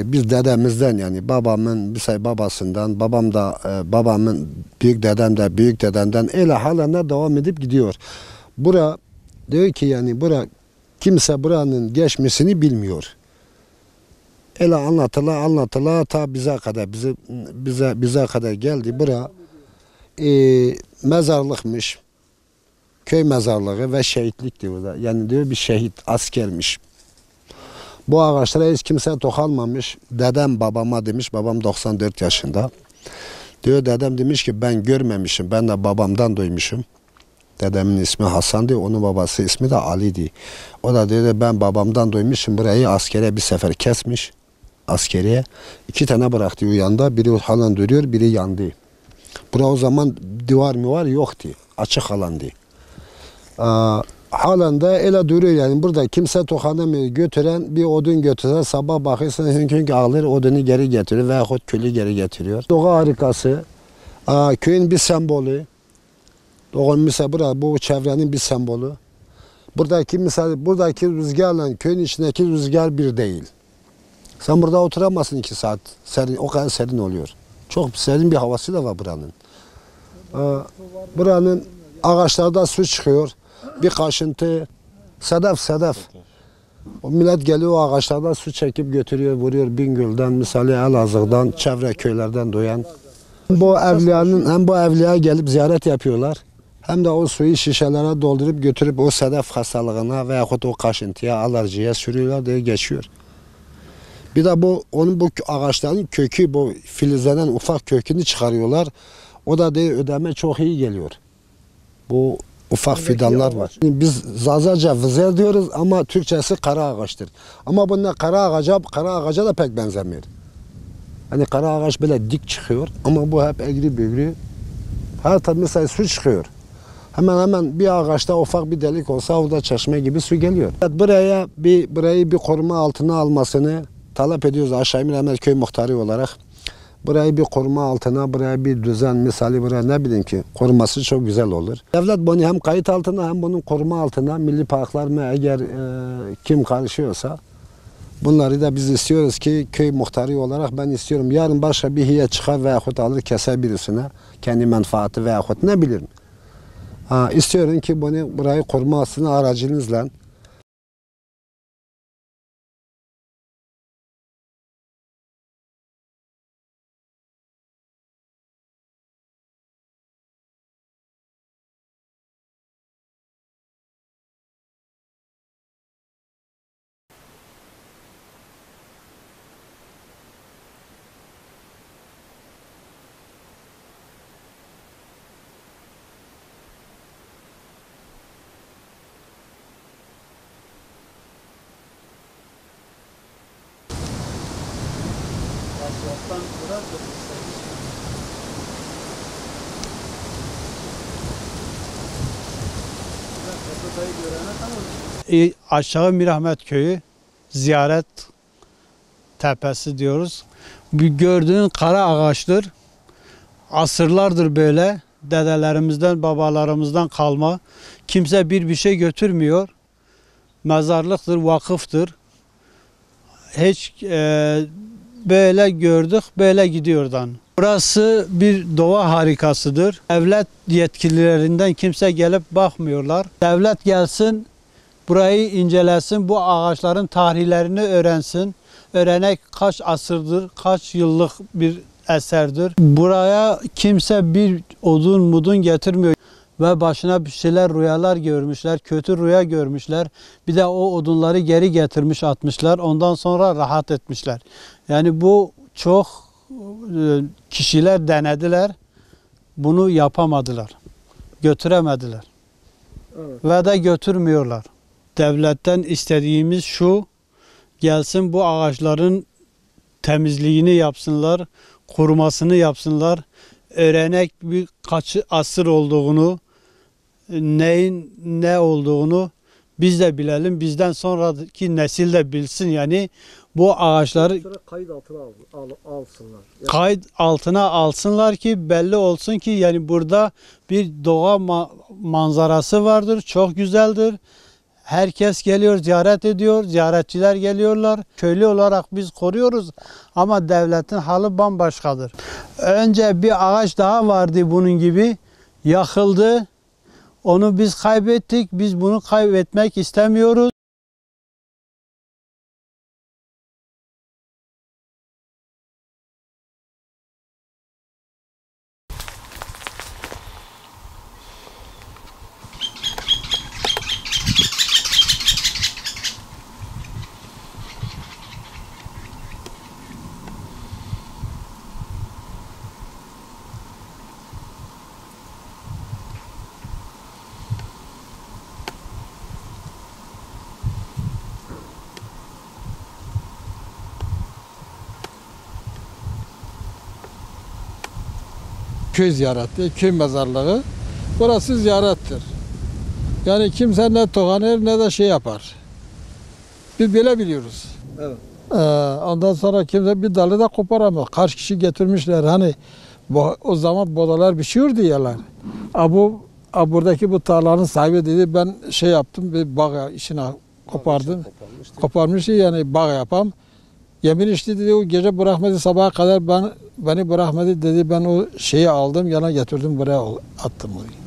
Biz dedemizden yani babamın babasından, babamın büyük dedem de büyük dedemden öyle halen de devam edip gidiyor. Bura diyor ki yani kimse buranın geçmişini bilmiyor. Öyle anlatıla ta bize kadar geldi. Bura mezarlıkmış. Köy mezarlığı ve şehitlik diyorlar. Yani diyor bir şehit askermiş. Bu ağaçlara hiç kimse dokunmamış. Dedem babama demiş, babam 94 yaşında. Diyor dedem demiş ki ben görmemişim, ben de babamdan duymuşum. Dedemin ismi Hasan diyor, onun babası ismi de Ali diyor. O da diyor ben babamdan duymuşum, burayı askere bir sefer kesmiş. Askeriye 2 tane bıraktı yanında, biri halen duruyor, biri yandı. Bura o zaman duvar mı var yoktu, açık alandı. Halen de öyle duruyor yani burada kimse dokunamıyor. Götüren bir odun götürse sabah bakıyorsun hünkünk ağlar odunu geri getiriyor veyahut külü geri getiriyor. Doğa harikası, köyün bir sembolü. Mesela bu çevrenin bir sembolü. Buradaki rüzgarla köyün içindeki rüzgar bir değil. Sen burada oturamazsın 2 saat. Serin, o kadar serin oluyor. Çok serin bir havası da var buranın. Buranın ağaçlarda su çıkıyor. Bir kaşıntı, sedef. O millet geliyor o ağaçlardan su çekip götürüyor, vuruyor Bingöl'den, misali Elazığ'dan, çevre köylerden doyan. Hem bu evliya gelip ziyaret yapıyorlar. Hem de o suyu şişelere doldurup götürüp o sedef hastalığına veyahut o kaşıntıya, alerjiye sürüyorlar diye geçiyor. Bir de bu ağaçların kökü, bu filizlenen ufak kökünü çıkarıyorlar. O da diye ödeme çok iyi geliyor. Bu ufak fidanlar var. Biz Zazaca vızer diyoruz ama Türkçesi kara ağaçtır. Ama bunlar kara ağaca da pek benzemiyor. Hani kara ağaç böyle dik çıkıyor ama bu hep eğri büğrü. Hatta mesela su çıkıyor. Hemen bir ağaçta ufak bir delik olsa orada çeşme gibi su geliyor. Burayı bir koruma altına almasını talep ediyoruz Aşağı Miremez Köy Muhtarı olarak. Burayı bir koruma altına, buraya bir düzen, misali buraya ne bileyim ki koruması çok güzel olur. Devlet bunu hem kayıt altına hem bunun koruma altına, milli parklar mı eğer kim karışıyorsa bunları da biz istiyoruz ki köy muhtarı olarak ben istiyorum. Yarın başka bir hiye çıkar veyahut alır keser birisine kendi menfaati veyahut ne bileyim. İstiyorum ki burayı korumasını aracınızla Aşağı Mirahmet Köyü ziyaret tepesi diyoruz. Bu gördüğün kara ağaçtır. Asırlardır böyle dedelerimizden, babalarımızdan kalma. Kimse bir şey götürmüyor. Mezarlıktır, vakıftır. Hiç böyle gördük, böyle gidiyordan. Burası bir doğa harikasıdır. Devlet yetkililerinden kimse gelip bakmıyorlar. Devlet gelsin, burayı incelesin, bu ağaçların tarihlerini öğrensin. Öğrenek kaç asırdır, kaç yıllık bir eserdir. Buraya kimse bir odun getirmiyor. Ve başına bir şeyler rüyalar görmüşler, kötü rüya görmüşler. Bir de o odunları geri getirmiş atmışlar. Ondan sonra rahat etmişler. Yani bu çok kişiler denediler. Bunu yapamadılar. Götüremediler. Evet. Ve de götürmüyorlar. Devletten istediğimiz şu, gelsin bu ağaçların temizliğini yapsınlar, korumasını yapsınlar. Öğrenek bir kaç asır olduğunu, neyin ne olduğunu biz de bilelim. Bizden sonraki nesil de bilsin. Yani bu ağaçları kayıt altına alsınlar. Yani kayıt altına alsınlar ki belli olsun ki yani burada bir doğa manzarası vardır. Çok güzeldir. Herkes geliyor, ziyaret ediyor, ziyaretçiler geliyorlar. Köylü olarak biz koruyoruz ama devletin halı bambaşkadır. Önce bir ağaç daha vardı bunun gibi, yakıldı. Onu biz kaybettik, biz bunu kaybetmek istemiyoruz. Köy ziyareti, köy mezarlığı. Burası ziyarettir. Yani kimse ne tokanır ne de şey yapar. Biz böyle biliyoruz. Evet. Ondan sonra kimse bir dalı da koparamaz. Kaç kişi getirmişler hani o zaman bodalar biçiyordu yalar. Buradaki bu tarlanın sahibi dedi ben şey yaptım bir bağ işine kopardım. Koparmıştı yani bağ yapam. Yemin içti dedi o gece bırakmadı sabaha kadar beni bırakmadı dedi ben o şeyi aldım yana getirdim buraya attım orayı.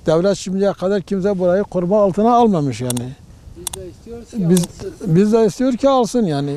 Devlet şimdiye kadar kimse burayı koruma altına almamış yani. Biz de istiyor ki alsın yani.